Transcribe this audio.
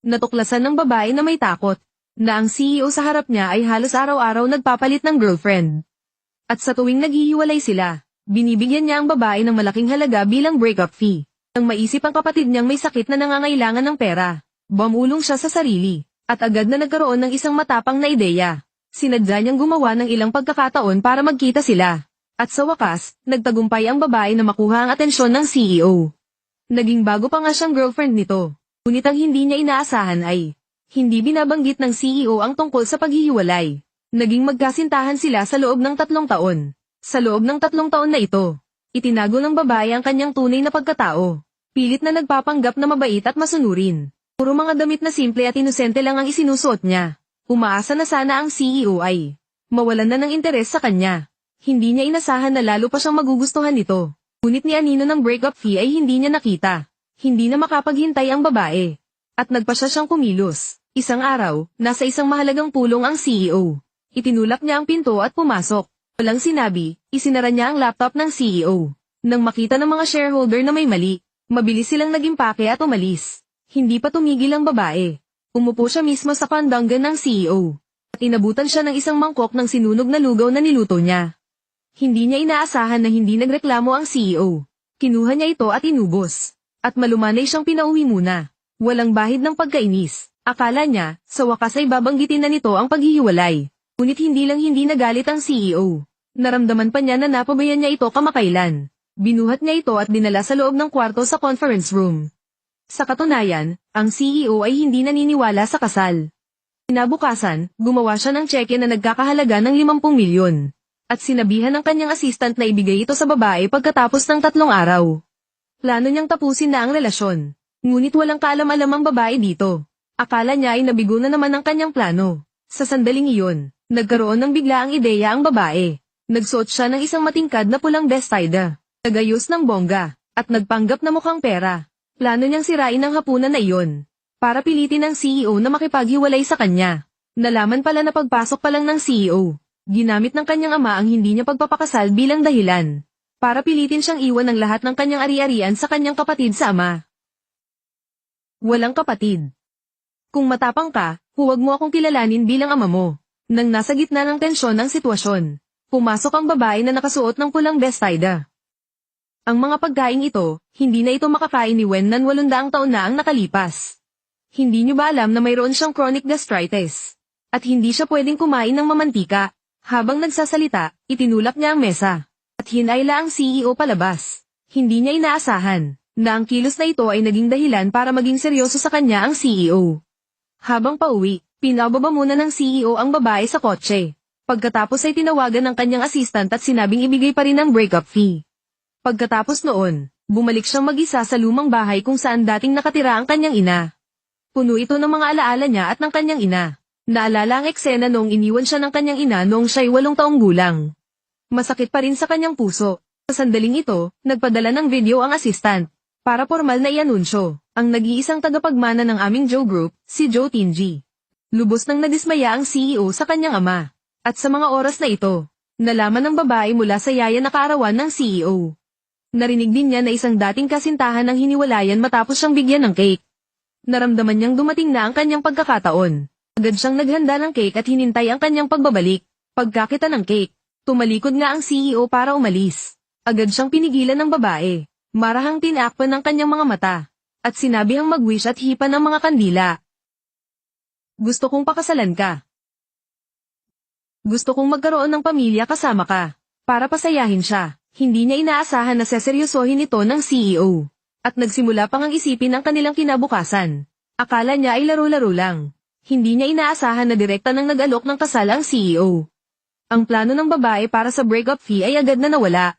Natuklasan ng babae na may takot, na ang CEO sa harap niya ay halos araw-araw nagpapalit ng girlfriend. At sa tuwing naghihiwalay sila, binibigyan niya ang babae ng malaking halaga bilang breakup fee. Nang maisip ang kapatid niyang may sakit na nangangailangan ng pera, bumulong siya sa sarili, at agad na nagkaroon ng isang matapang na ideya. Sinadya niyang gumawa ng ilang pagkakataon para magkita sila. At sa wakas, nagtagumpay ang babae na makuha ang atensyon ng CEO. Naging bago pa nga siyang girlfriend nito. Ngunit ang hindi niya inaasahan ay, hindi binabanggit ng CEO ang tungkol sa paghihiwalay. Naging magkasintahan sila sa loob ng 3 taon. Sa loob ng 3 taon na ito, itinago ng babae ang kanyang tunay na pagkatao. Pilit na nagpapanggap na mabait at masunurin. Puro mga damit na simple at inosente lang ang isinusuot niya. Umaasa na sana ang CEO ay mawalan na ng interes sa kanya. Hindi niya inasahan na lalo pa siyang magugustuhan nito. Ngunit ni Anino ng breakup fee ay hindi niya nakita. Hindi na makapaghintay ang babae. At nagpasya siyang kumilos. Isang araw, nasa isang mahalagang pulong ang CEO. Itinulak niya ang pinto at pumasok. Walang sinabi, isinara niya ang laptop ng CEO. Nang makita ng mga shareholder na may mali, mabilis silang nagimpake at umalis. Hindi pa tumigil ang babae. Umupo siya mismo sa pandangan ng CEO. At inabutan siya ng isang mangkok ng sinunog na lugaw na niluto niya. Hindi niya inaasahan na hindi nagreklamo ang CEO. Kinuha niya ito at inubos. At malumanay siyang pinauwi muna. Walang bahid ng pagkainis. Akala niya, sa wakas ay babanggitin na nito ang paghihiwalay. Ngunit hindi nagalit ang CEO. Naramdaman pa niya na napabayan niya ito kamakailan. Binuhat niya ito at dinala sa loob ng kwarto sa conference room. Sa katunayan, ang CEO ay hindi naniniwala sa kasal. Kinabukasan, gumawa siya ng tseke na nagkakahalaga ng 50 milyon. At sinabihan ng kanyang assistant na ibigay ito sa babae pagkatapos ng 3 araw. Plano niyang tapusin na ang relasyon. Ngunit walang kaalam-alam ang babae dito. Akala niya ay nabigo na naman ang kanyang plano. Sa sandaling iyon, nagkaroon ng biglaang ideya ang babae. Nagsuot siya ng isang matingkad na pulang bestida. Nagayos ng bongga, at nagpanggap na mukhang pera. Plano niyang sirain ang hapunan na iyon. Para pilitin ang CEO na makipaghiwalay sa kanya. Nalaman pala na pagpasok pa lang ng CEO. Ginamit ng kanyang ama ang hindi niya pagpapakasal bilang dahilan. Para pilitin siyang iwan ng lahat ng kanyang ari-arian sa kanyang kapatid sa ama. Walang kapatid. Kung matapang ka, huwag mo akong kilalanin bilang ama mo. Nang nasa gitna ng tensyon ng sitwasyon, pumasok ang babae na nakasuot ng pulang bestida. Ang mga pagkain ito, hindi na ito makakain ni Wen nan 800 taon na ang nakalipas. Hindi niyo ba alam na mayroon siyang chronic gastritis? At hindi siya pwedeng kumain ng mamantika. Habang nagsasalita, itinulak niya ang mesa. At hinayla ang CEO palabas. Hindi niya inaasahan na ang kilos na ito ay naging dahilan para maging seryoso sa kanya ang CEO. Habang pauwi, pinababa muna ng CEO ang babae sa kotse. Pagkatapos ay tinawagan ng kanyang assistant at sinabing ibigay pa rin ang breakup fee. Pagkatapos noon, bumalik siyang mag-isa sa lumang bahay kung saan dating nakatira ang kanyang ina. Puno ito ng mga alaala niya at ng kanyang ina. Naalala ang eksena noong iniwan siya ng kanyang ina noong siya'y 8 taong gulang. Masakit pa rin sa kanyang puso. Sa sandaling ito, nagpadala ng video ang assistant. Para formal na ianunsyo, ang nag-iisang tagapagmana ng aming Joe Group, si Joe Tinji. Lubos nang nadismaya ang CEO sa kanyang ama. At sa mga oras na ito, nalaman ng babae mula sa yaya na kaarawan ng CEO. Narinig din niya na isang dating kasintahan ng hiniwalayan matapos siyang bigyan ng cake. Naramdaman niyang dumating na ang kanyang pagkakataon. Agad siyang naghanda ng cake at hinintay ang kanyang pagbabalik. Pagkakita ng cake, tumalikod nga ang CEO para umalis. Agad siyang pinigilan ng babae. Marahang tinakpan ng kanyang mga mata. At sinabihang mag-wish at hipan ng mga kandila. Gusto kong pakasalan ka. Gusto kong magkaroon ng pamilya kasama ka. Para pasayahin siya. Hindi niya inaasahan na seseryosohin ito ng CEO. At nagsimula pang ang isipin ang kanilang kinabukasan. Akala niya ay laro-laro lang. Hindi niya inaasahan na direkta nang nag-alok ng kasal ang CEO. Ang plano ng babae para sa breakup fee ay agad na nawala.